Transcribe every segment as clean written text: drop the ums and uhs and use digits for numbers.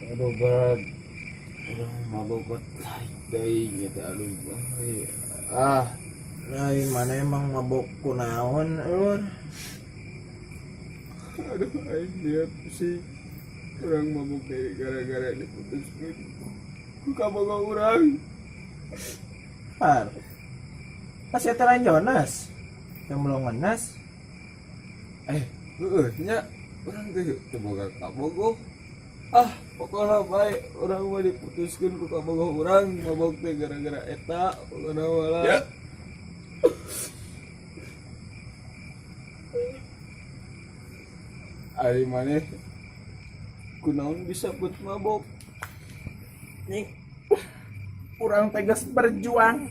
Aduh berat, udah mabok day gitu aduh. Lain mana emang mabok kunaon ulun. Aduh aing lihat sih orang mabuk deh gara-gara diputuskan ku kaboga urang. Par, pas ya terain Jonas yang belum ngenas. Nya orang teh boga kabogo. Pokoknya baik orang mah diputuskan ku kaboga urang mabuk teh gara-gara eta pokoknya malah. Ya. Ari maneh kunaon bisa buat mabok Nih, kurang tegas berjuang,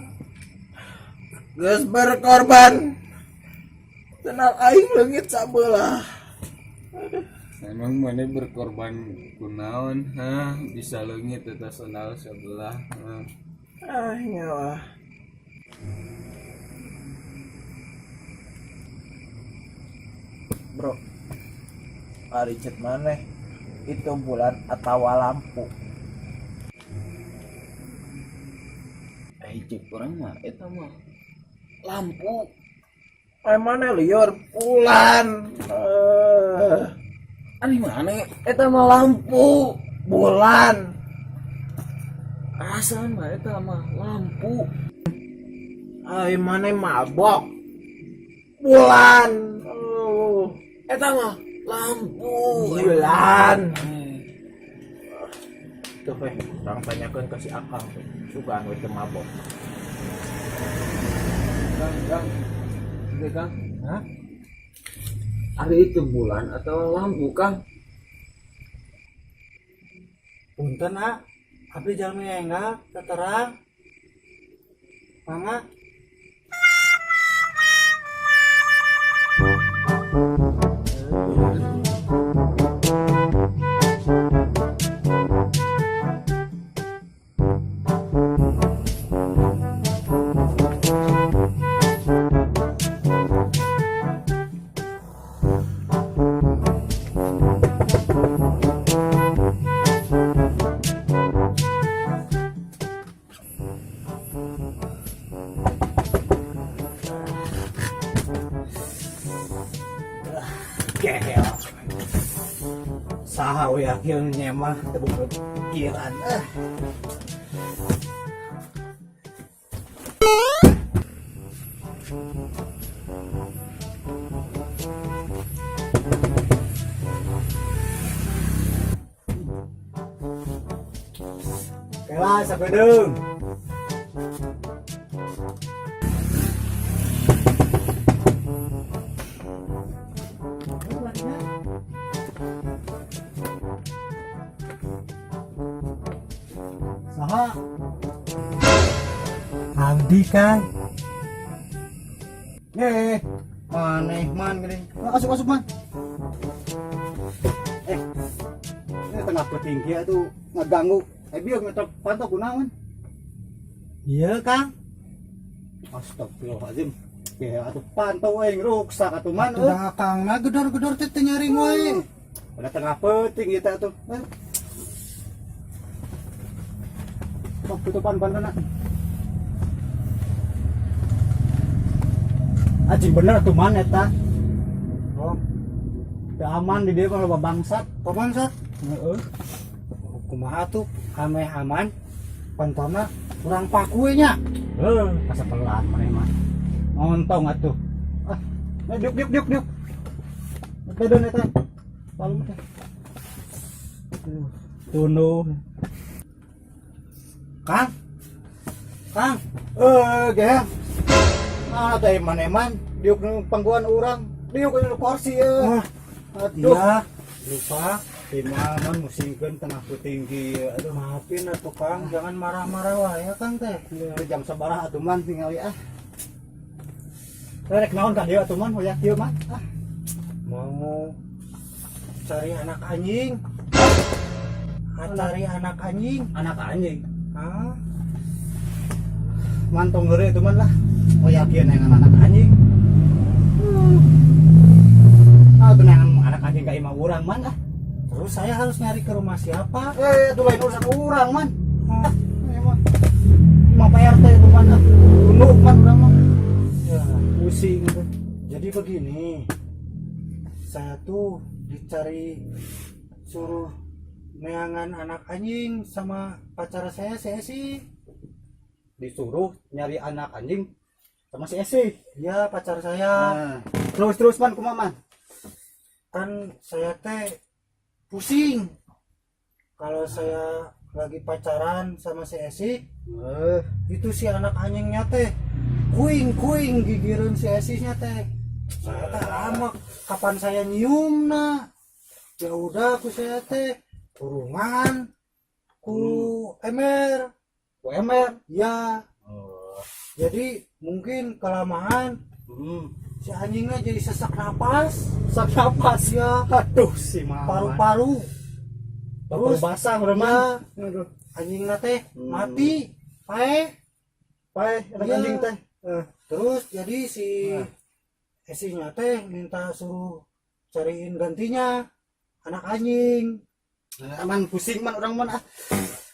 geus berkorban, tenang aing leungit sabelah. emang maneh berkorban kunaon bisa leungit eta sonal sebelah Nyawa bro, hari cet maneh itu bulan atau lampu. cek orang mah eta mah lampu Mana liur bulan. ani mana eta mah lampu Bulan asal mah eta mah lampu mana mabok bulan. eta mah lampu Bulan. Tuh orang tanyakan ke si Akang suka anu itu mabok. Kang iya Kang Hah? hari itu bulan atau lampu Kang Punten abdi jalmi enggak terang. Mama Gel. Saha we akhirnya mah teu pikiran. Kelas sabedeung. saha abdi Kang. Maneh man geuning. Masuk man. Ini tengah petinggi atuh ngaganggu. Bieu ngetok pantau kunaon? Iya Kang. Astagfirullahaladzim. Ya atuh pantau aing ruksak atuh man. Udah Kang na gedor-gedor teh nyaring we. Udah tengah peting kita atuh. Kok tutupan pantana. Aji bener tuh man eta. Oh. Teu aman di dieu mah loba bangsat. Paman sat. Heeh. Kumaha tuh ame aman pantona kurang paku nya. Asa pelan maneh mah. Ngontong atuh. Diuk. Bedon eta. Palung teh. Tunu. Kang. Geh. Teh eman-eman diuk nu pangguan urang. Diuk nu kursi Aduh. Iya. Lupa. Timaman musingkeun tengah petinggi. Aduh, Maafin atuh Kang, jangan marah-marah wae ya Kang teh. jam sabaraha atuh man tingali Rek naon ka dieu atuh man hoyak dieu mah. Mau cari anak anjing. Cari anak anjing. Anak anjing. Hah? Mantong geure atuh man lah. Hoyak ieu nengan anak anjing. tuh anak anjing kayak mau orang man ah. Terus saya harus nyari ke rumah siapa? Itu lain urusan orang man. Emang PRT itu man ah. Tunduk man orang man. Ya pusing gitu. Jadi begini, saya tuh dicari suruh neangan anak anjing sama pacar saya sih disuruh nyari anak anjing sama si Esi. Ya pacar saya. Terus man kumaman. Kan saya teh pusing kalau saya lagi pacaran sama si Esi. Itu si anak anjingnya teh kuing gigireun si Esi nya teh. Saya teh lama kapan saya nyium nah. Ya udah aku saya teh turungan ku emer ya. Jadi mungkin kelamaan si anjingnya jadi sesak napas ya. Aduh si mama paru-paru terus basah udah ya, anjingnya teh mati pae anak anjing teh. Terus jadi si Esinya teh minta suruh cariin gantinya anak anjing. Man pusing man orang man ah.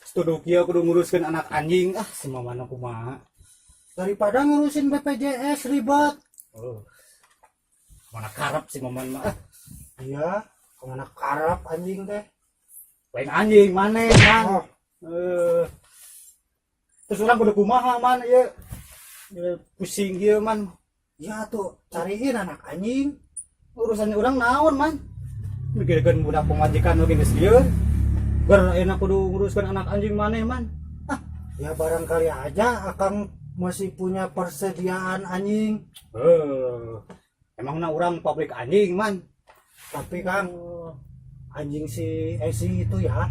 Studuk ya kudu nguruskan anak anjing ah si mamana kumaha. Daripada ngurusin BPJS ribet. Mana karep si maman mah. Iya, mana karep anjing teh. Lain anjing mana man. Terus orang kudu kumaha man ya. Pusing ieu man. Ya tuh cariin anak anjing. Urusan orang naon man. Mikirkeun budak pemajikan lagi geus ieu. Ber enak kudu nguruskan anak anjing maneh man. Ya barangkali aja akang masih punya persediaan anjing. Emang orang pabrik anjing man. Tapi Kang anjing si Esi itu ya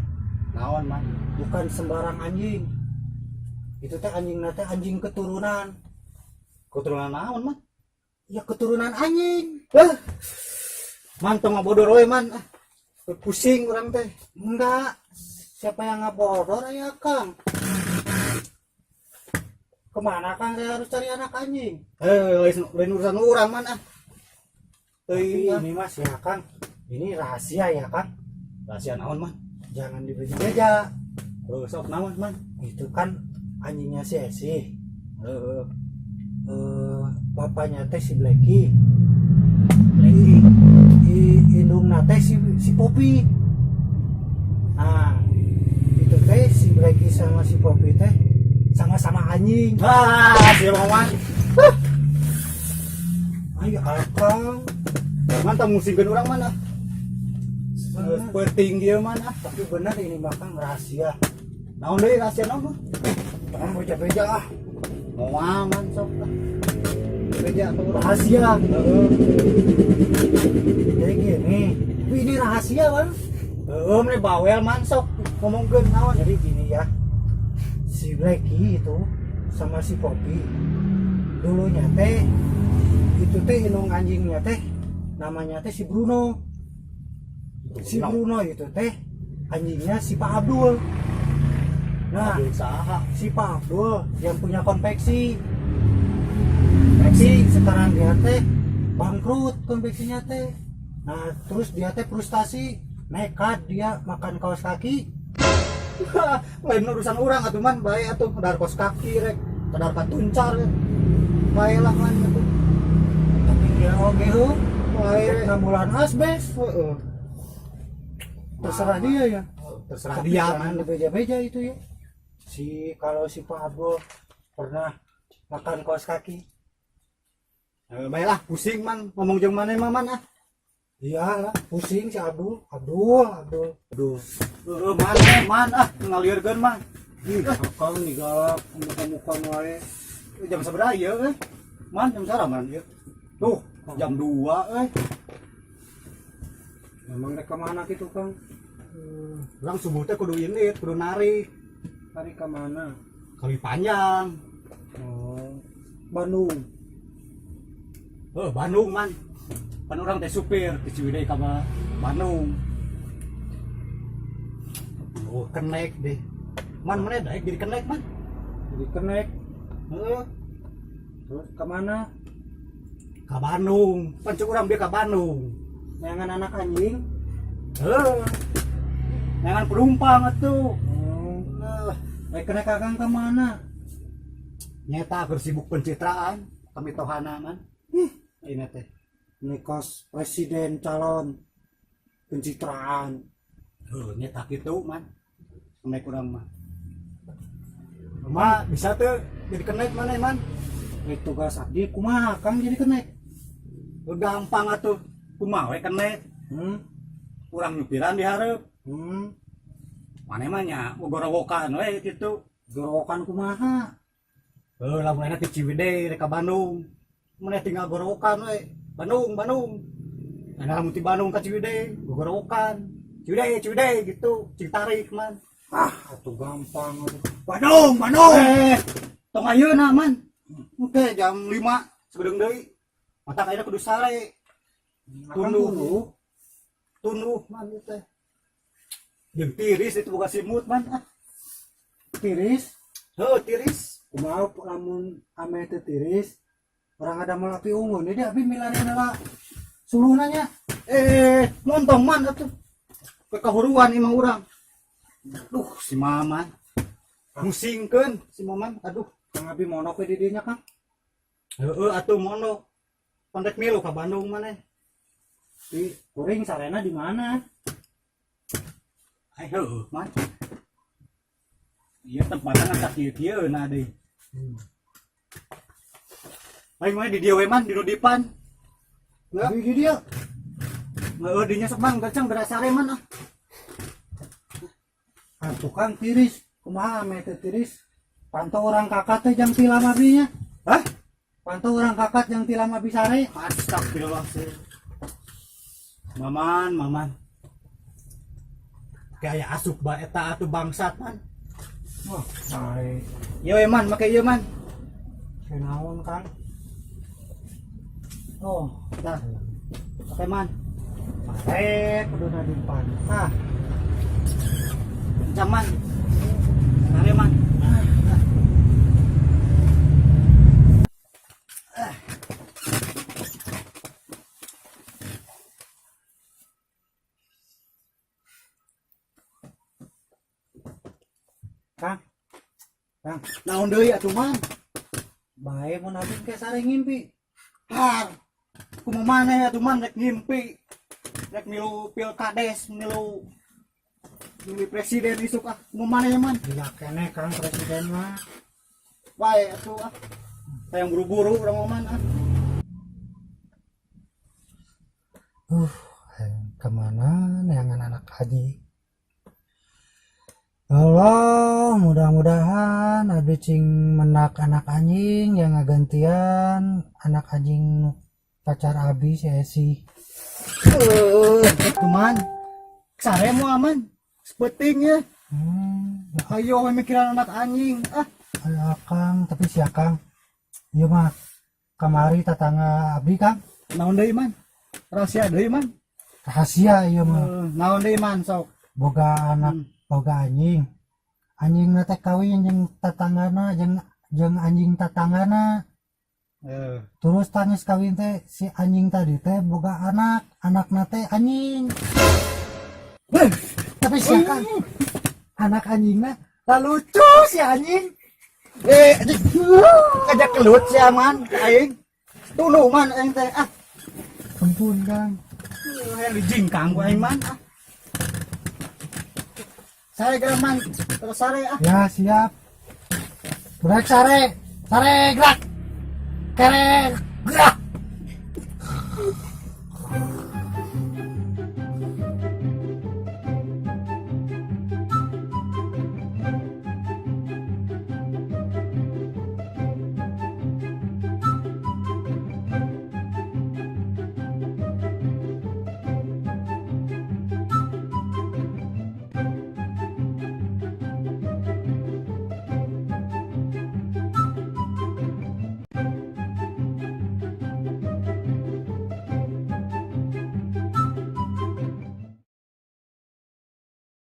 naon man, bukan sembarang anjing. Itu teh anjingna teh anjing keturunan. Keturunan naon man? Ya keturunan anjing. Mantong ngabodor we man. Pusing orang teh. Enggak. Siapa yang ngabodor ya Kang? Kemana Kang saya harus cari anak anjing? Lain urusan orang man ah. Tapi ini mas ya Kang. Ini rahasia ya Kang. Rahasia naon man? Jangan dibeja-beja. Sok naon man? Itu kan anjingnya si Esi. Bapaknya teh si Blacky. Indungna teh si Popi. Nah, itu teh si Blacky sama si Popi teh sama-sama anjing. Si Maman. Ayo Akang. Mantap musingkeun urang mana? Penting dia mana? Tapi benar ini bakal rahasia. Naon deui rahasia naon? Jangan beja-beja ah. Mau aman sok lah. Beja atau rahasia. Jadi gini, ini rahasia Bang. Nih bawel man sok ngomongkeun naon. Jadi gini ya. Si Blacky itu sama si Popi dulunya teh itu teh indung anjingnya teh namanya teh si Bruno. Si Bruno itu teh anjingnya si Pak Abdul. Nah, si Pak Abdul yang punya konveksi sekarang dia teh bangkrut konveksinya teh. Nah terus dia teh frustasi nekat dia makan kaos kaki. Lain urusan orang atuh man bae atuh dar kaos kaki rek dar patuncar bae lah man atuh. Tapi dia oge heuh bae 6 bulan asbes. Terserah dia ya. Terserah dia man beja-beja itu ya. Kalau si Pak Abdul pernah makan kaos kaki. Baiklah pusing man ngomong jeung maneh man ah. Iyalah pusing si Abdul. Man ah ngalirkeun man. Akang nih galak muka-muka wae. Jam sabaraha ieu Man jam sabaraha man ieu? Tuh jam 2 Memang rek ka mana kitu Kang? Urang subuh teh kudu indit, kudu narik. Narik ka mana? Kali Panjang. Bandung. Bandung man. Pan orang teh supir di Ciwidey ka Bandung. Kenek deh. Man mana daek jadi kenek man. Jadi kenek. Terus ke mana? Ka Bandung. Pan cek urang dia ka Bandung. Jangan anak anjing. Jangan penumpang atuh. Kena kakang ke mana? Nyata bersibuk pencitraan kami tohana man. Ini teh. Ini kos presiden calon pencitraan. Nyata gitu man. Kami kurang mah. Ma bisa tuh jadi kenaik mana man? Itu tugas abdi kumaha kang jadi kenaik. Gampang atuh. Kumaha we kenaik. Kurang nyupiran diharap. Mana emangnya gorowokan we gitu. Gorowokan kumaha? Lamun enak ke Ciwidey rek ka Bandung. Mana tinggal gorowokan we. Bandung. Ada lamun ti Bandung ka Ciwidey, gorowokan. Ciwidey gitu, Citarik man. Atuh gampang. Bandung. Tong ayeuna man. Oke, jam 5 sebedeung deui. Mata ayeuna kudu sare. Tunduh man teh. Jeung tiris itu boga simut man. Tiris? Tiris. Kumaha lamun ame teh tiris? Orang ada melapi ungu ini dia abi milarian lah suluhnanya. Montong man atuh. Kekahuruan imah urang. Aduh si Maman. Musingkeun si Maman. Aduh, Kang abi monok we di dieu nya Kang. Atuh monok. Pandek milu ka Bandung maneh. Di kuring sarena di mana? Ayo, man. Iya tempatnya ngangkat kieu-kieu na deui. Lain mah di dieu we man di Nudipan. Di dieu. Heeh, dinya sok mang gacang berasare man ah. Tukang tiris, kumaha ame teh tiris? Pantau orang kakak teh jang tilam abinya. Hah? Pantau orang kakak jang tilam abi sare. Astagfirullah. Maman. Kayak asup ba eta atuh bangsat man. Wah, bae. Ieu man, make ieu man. Kenaon Kang? Oh, dah. Oke man. Kudu na di depan. Jaman. Sare man. Kang, naon deui atuh man? Bae mun abdi ke sare ngimpi. Kumaha maneh atuh man rek ngimpi. Rek milu pilkades, milu presiden isuk kumaha maneh man? Ya kene Kang presiden mah. Bae atuh Sayang buru-buru urang man kemana neangan anak haji? Allah, mudah-mudahan abdi cing menak anak anjing yang ngagantian anak anjing pacar abi si Esi. Cuman sare mau aman sepetingnya. Ayo mikiran anak anjing. Ayo Kang, tapi si Kang. Ieu mah kamari tetangga abdi Kang. Naon deui man? Rahasia deui man. Rahasia ieu mah. Naon deui man sok? Boga anak boga anjing teh kawin jeung tetanggana jeung anjing tetanggana. Terus tangis kawin teh si anjing tadi teh boga anakna teh anjing. Tapi siakan anak anjingna lucu si anjing. Kajak kelut si aman aing. Tuluh man aing teh ampun Kang. Yang dijingkang ku aing man Sare geraman, terus sare Ya siap. Gerak sare gerak. Kere gerak.